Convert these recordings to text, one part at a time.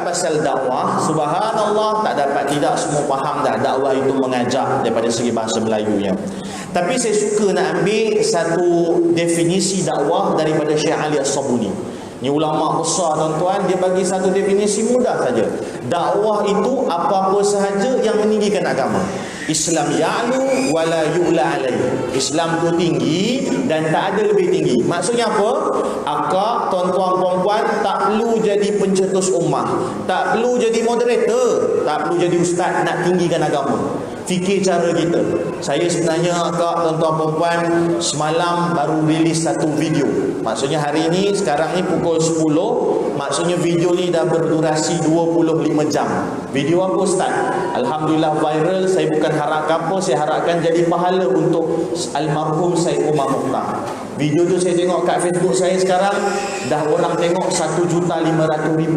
pasal dakwah, subhanallah, tidak semua faham dah dakwah itu mengajar daripada segi bahasa Melayunya. Tapi saya suka nak ambil satu definisi dakwah daripada Syekh Ali As-Sabuni. Ni ulama besar tuan-tuan, dia bagi satu definisi mudah saja. Dakwah itu apa-apa sahaja yang meninggikan agama. Islam ya'lu wala yu'la alaihi. Islam tu tinggi dan tak ada lebih tinggi. Maksudnya apa? Akak, tuan-tuan puan-puan, tak perlu jadi pencetus ummah, tak perlu jadi moderator, tak perlu jadi ustaz nak tinggikan agama. Fikir cara kita. Saya sebenarnya akak, tuan-tuan puan-puan, semalam baru rilis satu video. Maksudnya hari ini, sekarang ni pukul 10. Maksudnya video ni dah berdurasi 25 jam. Video apa ustaz? Alhamdulillah viral. Saya bukan harap apa, saya harapkan jadi pahala untuk almarhum Syed Umar Mokhtar. Video tu saya tengok kat Facebook saya sekarang, dah orang tengok 1.500.000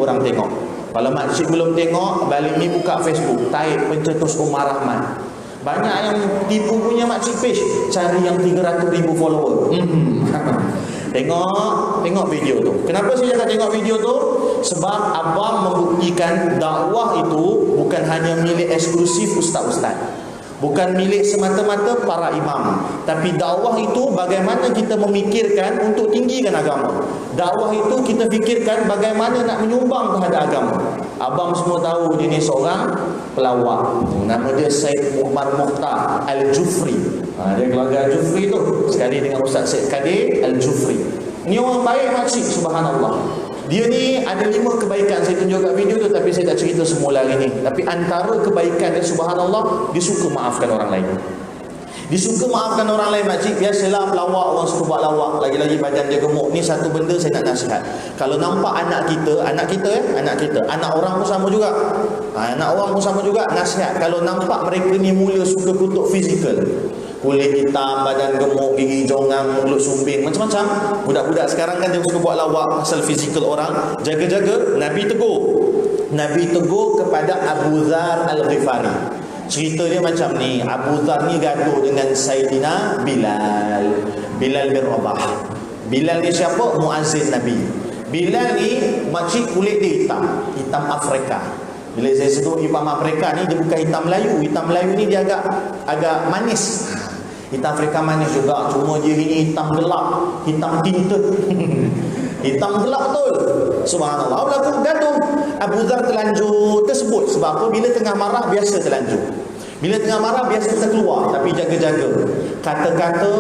orang tengok. Kalau makcik belum tengok, balik ni buka Facebook, type pencetus Umar Rahman. Banyak yang tipu punya makcik page, cari yang 300.000 follower. Tengok video tu. Kenapa saya cakap tengok video tu? Sebab abang membuktikan dakwah itu bukan hanya milik eksklusif ustaz-ustaz, bukan milik semata-mata para imam, tapi dakwah itu bagaimana kita memikirkan untuk tinggikan agama. Dakwah itu kita fikirkan bagaimana nak menyumbang terhadap agama. Abang semua tahu dia ni seorang pelawak. Nama dia Syed Umar Mokhtar Al-Jufri. Dia keluarga Al-Jufri tu, sekali dengan Ustaz Syed Kadir Al-Jufri. Ni orang baik makcik, subhanallah. Dia ni ada 5 kebaikan. Saya tunjuk kat video tu, tapi saya tak cerita semua hari ni. Tapi antara kebaikan dia, subhanallah, dia suka maafkan orang lain. Dia suka maafkan orang lain makcik. Biasalah pelawak, orang suka buat lawak, lagi-lagi badan dia gemuk. Ni satu benda saya nak nasihat. Kalau nampak anak kita, anak orang pun sama juga. Anak orang pun sama juga, nasihat. Kalau nampak mereka ni mula suka kutuk fizikal, kulit hitam, badan gemuk, gigi jongang, mulut sumbing, macam-macam. Budak-budak sekarang kan dia suka buat lawak pasal fizikal orang. Jaga-jaga. Nabi tegur kepada Abu Dzar Al-Ghifari. Cerita dia macam ni. Abu Dzar ni gaduh dengan Sayyidina Bilal bin Rabah. Bilal ni siapa? Muazzin Nabi. Bilal ni makcik kulit dia hitam Afrika. Bila saya sebut hitam Afrika ni, dia bukan hitam Melayu. Hitam Melayu ni dia agak manis. Hitam Afrika manis juga, cuma dia ini hitam gelap, hitam tinta. Hitam gelap betul. Subhanallah. Berlaku gaduh. Abu Dzar terlanjur tersebut. Sebab apa? Bila tengah marah biasa terlanjur. Bila tengah marah biasa terkeluar. Tapi jaga-jaga. Kata-kata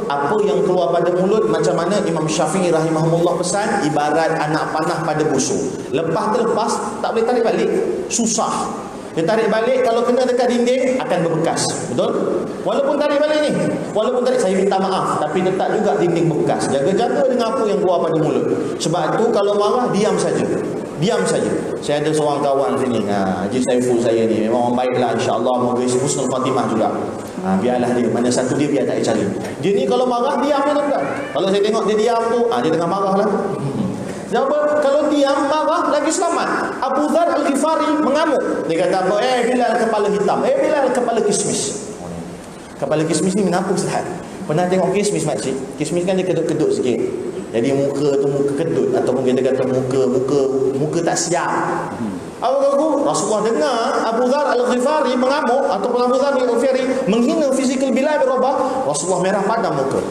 apa yang keluar pada mulut, macam mana Imam Syafi'i rahimahullah pesan, ibarat anak panah pada busuk. Lepas terlepas, tak boleh tarik balik. Susah. Dia tarik balik, kalau kena dekat dinding akan berbekas. Betul? Walaupun tarik balik ni, saya minta maaf, tapi tetap juga dinding berbekas. Jaga-jaga dengan apa yang keluar pada mulut. Sebab tu kalau marah, diam saja. Saya ada seorang kawan sini, Haji Saiful saya ni, memang orang baik lah, insyaAllah. Moga husnul khatimah juga. Biarlah dia, mana satu dia biar tak cari. Dia ni kalau marah, diam je tuan. Kalau saya tengok dia diam tu, dia tengah marah lah. Sebab kalau diam, marah, lagi selamat. Abu Dzar Al-Ghifari mengamuk. Dia kata apa? Bilal kepala hitam. Bilal kepala kismis. Kepala kismis ni kenapa Ustaz? Pernah tengok kismis makcik? Kismis kan dia kedut-kedut sikit. Jadi muka tu muka kedut, ataupun kita kata muka tak siap. Apa kata Rasulullah dengar Abu Dzar Al-Ghifari mengamuk, ataupun Abu Dzar Al-Ghifari menghina fizikal Bilal bin Rabah. Rasulullah merah padam muka.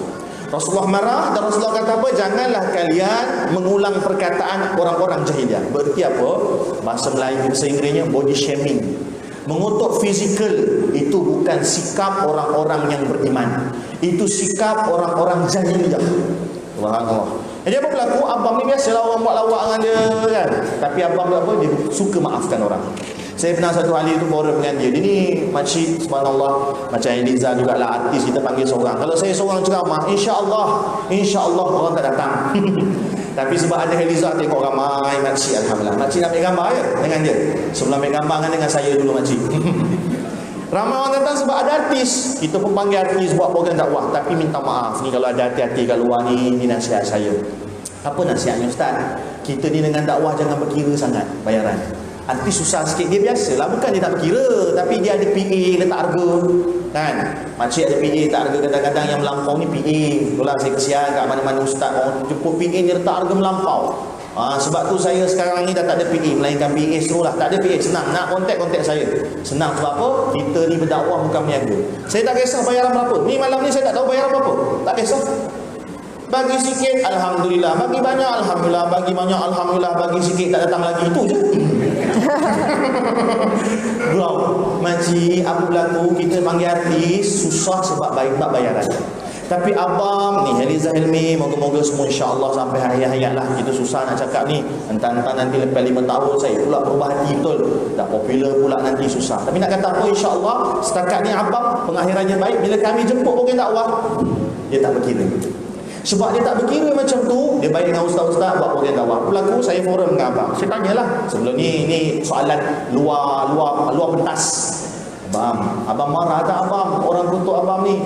Rasulullah marah dan Rasulullah kata apa? Janganlah kalian mengulang perkataan orang-orang jahiliah. Berarti apa? Bahasa Melayu, bahasa Inggerisnya body shaming. Mengutuk fizikal itu bukan sikap orang-orang yang beriman. Itu sikap orang-orang jahiliah. Subhanallah. Jadi apa berlaku? Abang ni biasalah orang buat lawak dengan dia kan. Tapi abang buat apa? Dia suka maafkan orang. Saya pernah satu hari tu forum dengan dia. Dia ni makcik, subhanallah, macam Eliza jugalah, artis kita panggil seorang. Kalau saya seorang ceramah, insya-Allah orang tak datang. Tapi sebab ada Eliza, tengok ramai makcik, alhamdulillah. Makcik nak ambil gambar ya dengan dia. Sebelum ambil gambar dengan saya dulu makcik. Ramai orang datang sebab ada artis. Kita pun panggil artis buat program dakwah. Tapi minta maaf ni kalau ada hati-hati kat luar ni nasihat saya. Apa nasihatnya Ustaz? Kita ni dengan dakwah jangan berkira sangat bayaran. Artis susah sikit, dia biasalah, bukan dia tak berkira, tapi dia ada PA letak harga kan. Makcik ada PA letak harga, kadang-kadang yang melampau ni PA. Itulah saya kesian kat mana-mana ustaz, orang jemput PA ni letak harga melampau. Sebab tu saya sekarang ni dah tak ada PA, melainkan PA suruh lah. Tak ada PA, senang. Nak kontak saya. Senang sebab apa? Kita ni berdakwah bukan meniaga. Saya tak kisah bayaran berapa. Ni malam ni saya tak tahu bayaran berapa. Tak kisah. Bagi sikit, Alhamdulillah. Bagi banyak, Alhamdulillah. Bagi banyak, Alhamdulillah. Bagi sikit, tak datang lagi. Itu je. Bro, makcik, apa berlaku? Kita panggil artis, susah sebab bayaran. Tapi abang ni Heliza Hilmi, moga-moga semua insya-Allah sampai hayat-hayat lah. Kita susah nak cakap ni. Entah-entah nanti lepas 5 tahun saya pula berubah hati betul. Dah popular pula nanti susah. Tapi nak kata apa, insya-Allah setakat ni abang pengakhirannya baik. Bila kami jemput orang dakwah, dia tak berkira. Sebab dia tak berkira macam tu, dia baik dengan ustaz-ustaz buat program dakwah. Berlaku saya forum dengan abang. Saya tanyalah sebelum ni soalan luar pentas. Abang marah tak abang? Orang kutuk abang ni.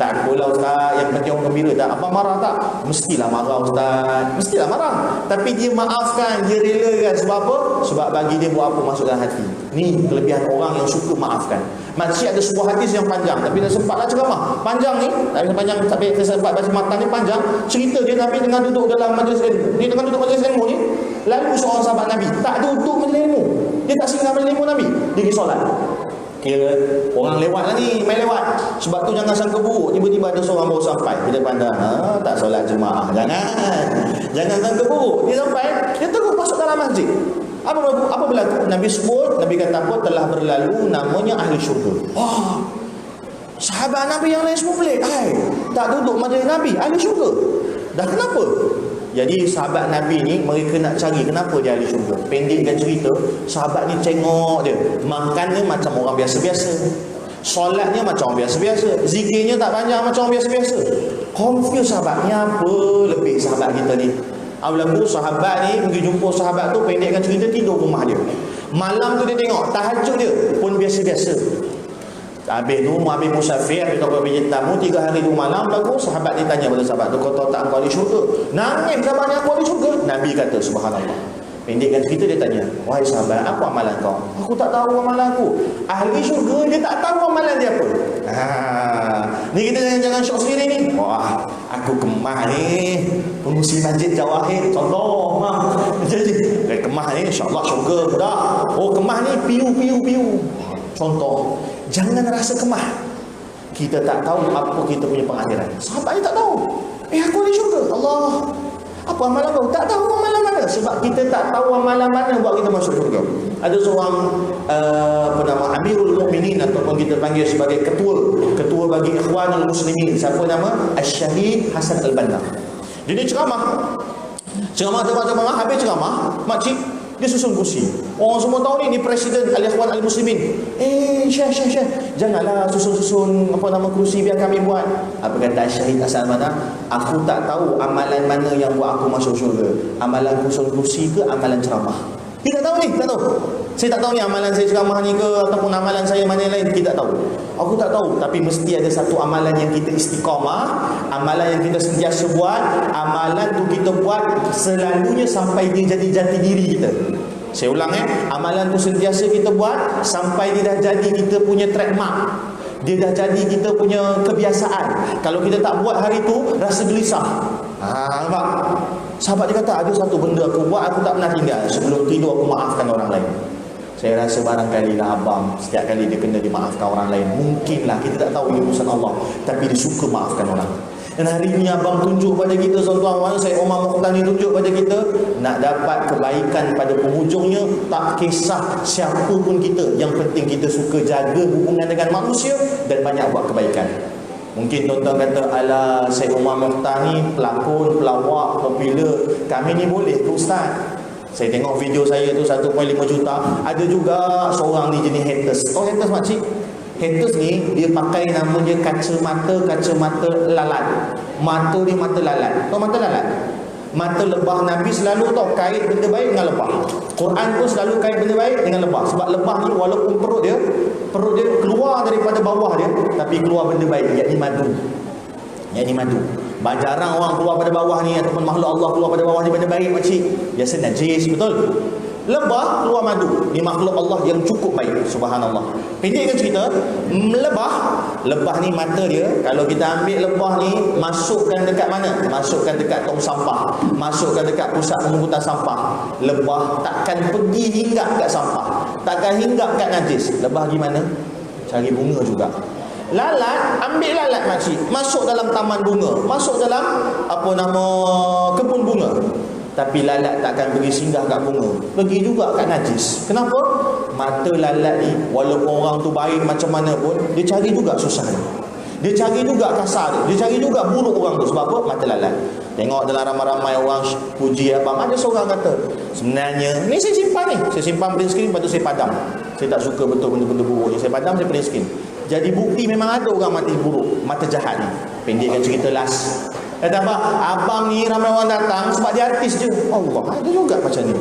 Tak apalah ustaz, yang penting orang gembira. Tak, abang marah tak? Mestilah marah ustaz. Mestilah marah. Tapi dia maafkan, dia relakan. Sebab apa? Sebab bagi dia buat apa masuk dalam hati. Ni kelebihan orang yang suka maafkan. Makcik ada sebuah hadis yang panjang, tapi dah sempatlah ceramah. Panjang ni, tak panjang sampai saya sempat baca matan ni panjang. Cerita dia Nabi tengah duduk dalam majlis ilmu. Dia tengah duduk majlis ilmu ni, lalu seorang sahabat Nabi tak duduk majlis ilmu. Dia tak singgah majlis ilmu Nabi. Dia pergi solat. Kira orang lewat lah ni, main lewat. Sebab tu jangan sangka buruk. Tiba-tiba ada seorang baru sampai, kita pandang, tak solat jemaah. Jangan sangka buruk. Dia sampai, dia terus masuk dalam masjid. Apa berlaku? Nabi sebut, Nabi kata apa? Telah berlalu namanya ahli syurga. Sahabat Nabi yang lain semua pelik. Tak duduk majlis Nabi, ahli syurga. Dah kenapa? Jadi sahabat Nabi ni mereka nak cari kenapa dia ahli syurga. Pendekkan cerita, sahabat ni tengok dia, makannya macam orang biasa-biasa, solatnya macam orang biasa-biasa, zikirnya tak banyak macam orang biasa-biasa. Confuse sahabatnya apa lebih sahabat kita ni. Awalaku sahabat ni pergi jumpa sahabat tu, pendekkan cerita, tidur rumah dia. Malam tu dia tengok tahajud dia pun biasa-biasa. Habis tu habis musafir, habis tu habis tamu 3 hari 2 malam lagu, sahabat dia tanya pada sahabat tu, kau tahu tak kau ahli syurga? Nangis sahabatnya, aku ahli syurga. Nabi kata subhanallah. Pendekkan cerita dia tanya, wahai sahabat, apa amalan kau? Aku tak tahu amalan aku. Ahli syurga dia tak tahu amalan dia apa. Ni kita jangan syok sendiri ni. Wah, aku kemah ni pengusi masjid Jawahir contoh jadi kemah ni insya-Allah syurga budak. Oh kemah ni piu. Contoh, jangan rasa kemah. Kita tak tahu apa kita punya pengakhiran. Sahabat ni tak tahu. Aku di syurga. Allah. Apa amalan kau? Tak tahu amalan mana. Sebab kita tak tahu amalan mana buat kita masuk syurga. Ada seorang Amirul Mukminin ataupun kita panggil sebagai ketua bagi Ikhwanul Muslimin. Siapa nama? Asy-Syahid Hasan Al-Banna. Dia ceramah. Habis ceramah, makcik dia susun kursi. Orang semua tahu ni Presiden Al-Ikhwan Al-Muslimin. Syekh, janganlah susun kursi biar kami buat. Apa kata Syahid Hasan Al-Banna? Aku tak tahu amalan mana yang buat aku masuk syurga. Amalan susun kursi ke amalan ceramah? Kita tak tahu ni, tak tahu. Saya tak tahu ni amalan saya ceramah ni ke ataupun amalan saya mana yang lain, kita tak tahu. Aku tak tahu, tapi mesti ada satu amalan yang kita istiqamah, amalan yang kita sentiasa buat, amalan tu kita buat selalunya sampai dia jadi jati diri kita. Saya ulang amalan tu sentiasa kita buat sampai dia dah jadi kita punya trademark. Dia dah jadi kita punya kebiasaan. Kalau kita tak buat hari tu, rasa gelisah. Nampak? Sahabat dia kata, ada satu benda aku buat, aku tak pernah tinggal. Sebelum tidur aku maafkan orang lain. Saya rasa barangkali lah abang, setiap kali dia kena dimaafkan orang lain, mungkinlah, kita tak tahu ini urusan Allah, tapi dia suka maafkan orang. Dan hari ini abang tunjuk pada kita, tuan-tuan, saya Omar Mokhtar ni tunjuk pada kita, nak dapat kebaikan pada penghujungnya, tak kisah siapa pun kita, yang penting kita suka jaga hubungan dengan manusia dan banyak buat kebaikan. Mungkin tuan-tuan kata, alah Syed Omar Mokhtar ni pelakon, pelawak, popular, kami ni boleh ke Ustaz? Saya tengok video saya tu 1.5 juta. Ada juga seorang ni jenis haters. Tahu haters makcik? Haters ni dia pakai nama dia kacamata lalat. Mata dia mata lalat. Tahu mata lalat? Mata lebah Nabi selalu tahu kait benda baik dengan lebah. Quran pun selalu kait benda baik dengan lebah. Sebab lebah ni walaupun perut dia keluar daripada bawah dia, tapi keluar benda baik, yakni madu. Jarang orang keluar pada bawah ni ataupun makhluk Allah keluar pada bawah ni benda baik makcik. Biasa najis, betul? Lebah keluar madu. Ini makhluk Allah yang cukup baik. Subhanallah. Pendekkan cerita, lebah ni mata dia, kalau kita ambil lebah ni, masukkan dekat mana? Masukkan dekat tong sampah, masukkan dekat pusat pemungutan sampah. Lebah takkan pergi hinggap kat sampah, takkan hinggap kat najis. Lebah gimana? Cari bunga juga. Lalat, ambil lalat makcik, masuk dalam taman bunga, masuk dalam kebun bunga. Tapi lalat takkan pergi singgah kat bunga, pergi juga kat najis. Kenapa? Mata lalat ni, walaupun orang tu baik macam mana pun, dia cari juga susah dia cari juga kasar dia cari juga buruk orang tu. Sebab apa? Mata lalat. Tengok dalam ramai-ramai orang puji abang, ada seorang kata, sebenarnya ni saya simpan print screen, lepas tu saya padam. Saya tak suka betul benda-benda buruk ni, saya padam, saya print screen. Jadi bukti memang ada orang mati buruk, mata jahat ni. Pendekkan cerita last, kata abang ni ramai orang datang sebab dia artis je. Allah, ada juga macam ni.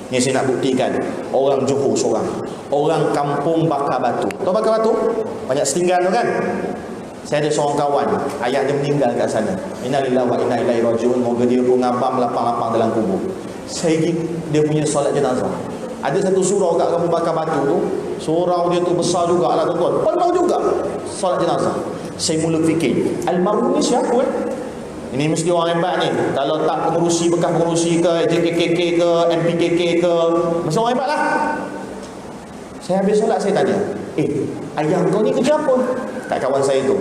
Ni saya nak buktikan. Orang Johor seorang, orang kampung Bakar Batu. Tahu Bakar Batu? Banyak setinggan tu kan. Saya ada seorang kawan, ayah dia meninggal kat sana. Innalillahi wa inna ilaihi rajiun. Moga dia pun ngabam lapang-lapang dalam kubur. Saya pergi dia punya solat jenazah. Ada satu surau kat kampung Bakar Batu tu, surau dia tu besar juga lah tuan-tuan, penuh juga solat jenazah. Saya mula fikir, almarhum ni siapa Ini mesti orang hebat ni. Kalau tak pengurusi, bekas pengurusi ke, JKKK ke, MPKK ke, mesti orang hebat lah. Saya habis solat, saya tanya, ayah kau ni kerja apa? Kat kawan saya tu.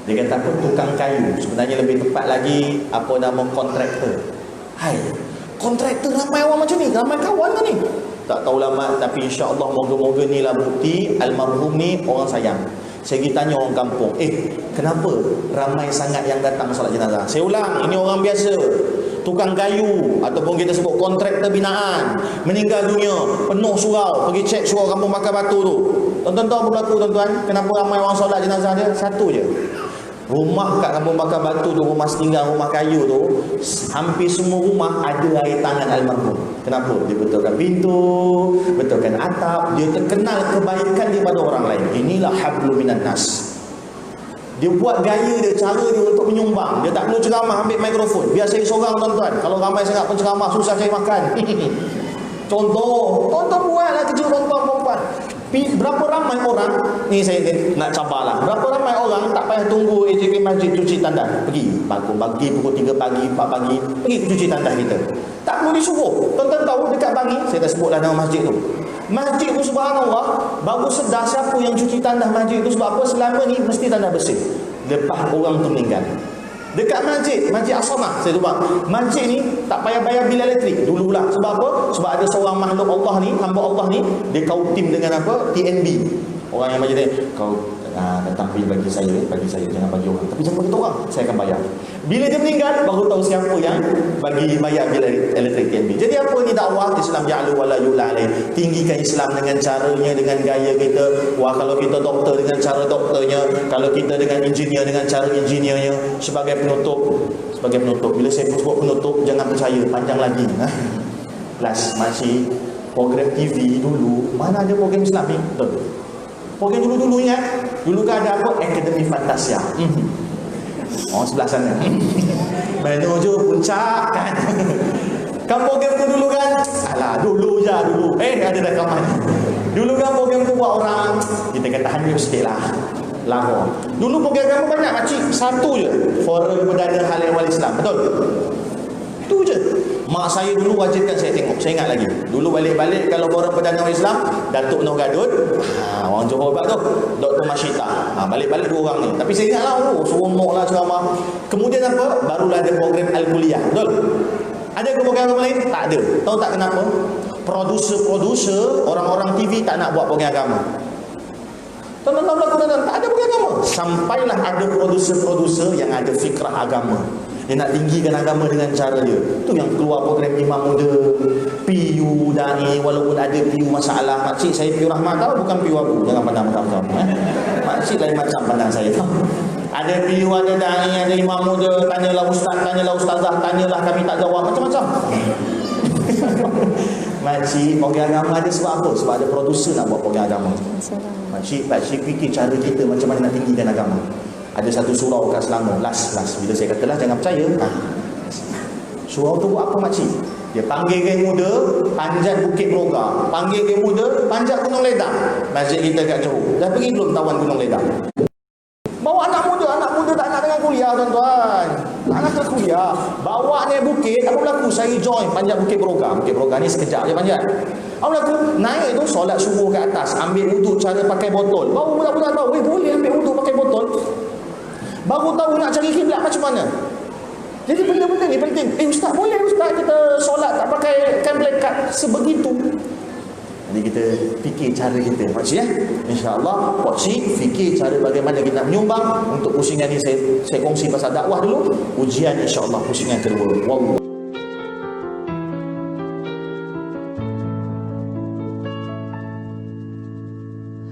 Dia kata apa? Tukang kayu. Sebenarnya lebih tepat lagi, apa nama, kontraktor. Hai, kontraktor ramai orang macam ni, ramai kawan kan ni. Tak tahu lama, tapi insya-Allah moga-moga ni lah bukti almarhum ni orang sayang. Saya pergi tanya orang kampung, kenapa ramai sangat yang datang solat jenazah? Saya ulang, ini orang biasa, tukang kayu ataupun kita sebut kontraktor binaan, meninggal dunia, penuh surau. Pergi cek surau kampung Bakar Batu tu. Tuan-tuan tahu apa berlaku tuan-tuan? Kenapa ramai orang solat jenazah dia? Satu je. Rumah kat kampung Bakar Batu tu, rumah setinggal, rumah kayu tu, hampir semua rumah ada air tangan almarhum. Kenapa? Dia betulkan pintu, betulkan atap, dia terkenal kebaikan daripada orang lain. Inilah hablum minan nas. Dia buat gaya dia, cara dia untuk menyumbang. Dia tak perlu ceramah, ambil mikrofon. Biar saya seorang tuan-tuan. Kalau ramai sangat penceramah, susah cari makan. Contoh, tuan-tuan buatlah kerja tuan-tuan perempuan. Berapa ramai orang, ni saya nak cabarlah, berapa ramai orang tak payah tunggu AJK masjid cuci tandas, pergi pagi pukul 3 pagi, 4 pagi, pergi cuci tandas kita, tak perlu disuruh. Tuan-tuan tahu dekat Bangi, saya dah sebutlah nama masjid tu. Masjid tu subhanallah, baru sedar siapa yang cuci tandas masjid tu. Sebab apa? Selama ni mesti tandas bersih, lepas orang tu meninggal. Dekat Masjid As-Samah, saya lupa. Masjid ni tak payah bayar bil elektrik dululah. Sebab apa? Sebab ada seorang makhluk Allah ni, hamba Allah ni, dia kautim dengan apa? TNB. Orang yang macam ni, kau datang bagi saya, jangan bagi orang. Tapi jangan bagi orang, saya akan bayar. Bila dia meninggal, baru tahu siapa yang bagi bayar bil elektrik TNB. Jadi apa ni dakwah Islam ja'alu wala yu'la alaih. Tinggikan Islam dengan caranya, dengan gaya kita. Wah, kalau kita doktor dengan cara doktornya, kalau kita dengan engineer dengan cara engineernya. Sebagai penutup, bila saya sebut penutup, jangan percaya, panjang lagi. Last, masih program TV dulu, mana ada program Islam ni? Betul. Program dulu-dulu ingat? Dulu kan ada apa? Akademi Fantasia. Orang sebelah sana. Menuju puncak kan. Kan program tu dulu kan? Alah, dulu. Ada rekaman. Dulu kan program tu buat orang, kita kata hanyut sikit lah. Lahor. Dulu program kamu banyak makcik. Satu je. Forum Perdana Hal Ehwal Islam. Betul? Itu je. Mak saya dulu wajibkan saya tengok. Saya ingat lagi. Dulu balik-balik kalau forum Perdana Hal Islam, Datuk Noh Gadut, orang Johor hebat tu, Dr. Masyita. Balik-balik dua orang ni. Tapi saya ingat lah, seronok lah ceramah. Kemudian apa? Barulah ada program Al-Kuliah. Betul? Ada ke program lain? Tak ada. Tahu tak kenapa? Produser, orang-orang TV tak nak buat program agama. Tuan-tuan, tak ada program agama. Sampailah ada produser-produser yang ada fikrah agama. Dia nak tinggikan agama dengan cara dia. Tu yang keluar program Imam Muda, PU Dai, walaupun ada PU masalah. Makcik saya PU Rahmat tahu, bukan PU aku. Jangan pandang macam-macam. Makcik lain macam pandang saya. Ada PU, ada Dai, ada Imam Muda. Tanyalah ustaz, tanyalah ustazah, tanyalah kami tak jawab. Macam-macam. Makcik, program agama ada sebab apa? Sebab ada produser nak buat program agama. Makcik fikir cara kita macam mana nak tinggikan agama. Ada satu surau kat Selangor, last bila saya katalah jangan percaya. Surau tu buat apa makcik? Dia panggil geng muda, panjat Bukit Broga. Panggil geng muda, panjat Gunung Ledang. Masjid kita kat Johor. Dah pergi belum tawan Gunung Ledang? Bawa anak muda tak nak dengan kuliah tuan-tuan. Tak nak dengan kuliah. Bawa naik bukit, apa berlaku? Saya join panjat Bukit Broga. Bukit Broga ni sekejap je panjat. Apa berlaku? Naik tu solat subuh ke atas, ambil wuduk cara pakai botol. Baru budak-budak tahu, boleh ambil wuduk pakai botol. Baru tahu nak cari kiblat macam mana. Jadi benda-benda ni penting. Ustaz, boleh ustaz kita solat tak pakai template card sebegitu? Jadi kita fikir cara kita. Pakcik InsyaAllah pakcik fikir cara bagaimana kita nak menyumbang. Untuk pusingan ni saya kongsi pasal dakwah dulu. Ujian insyaAllah pusingan kedua. Wallah.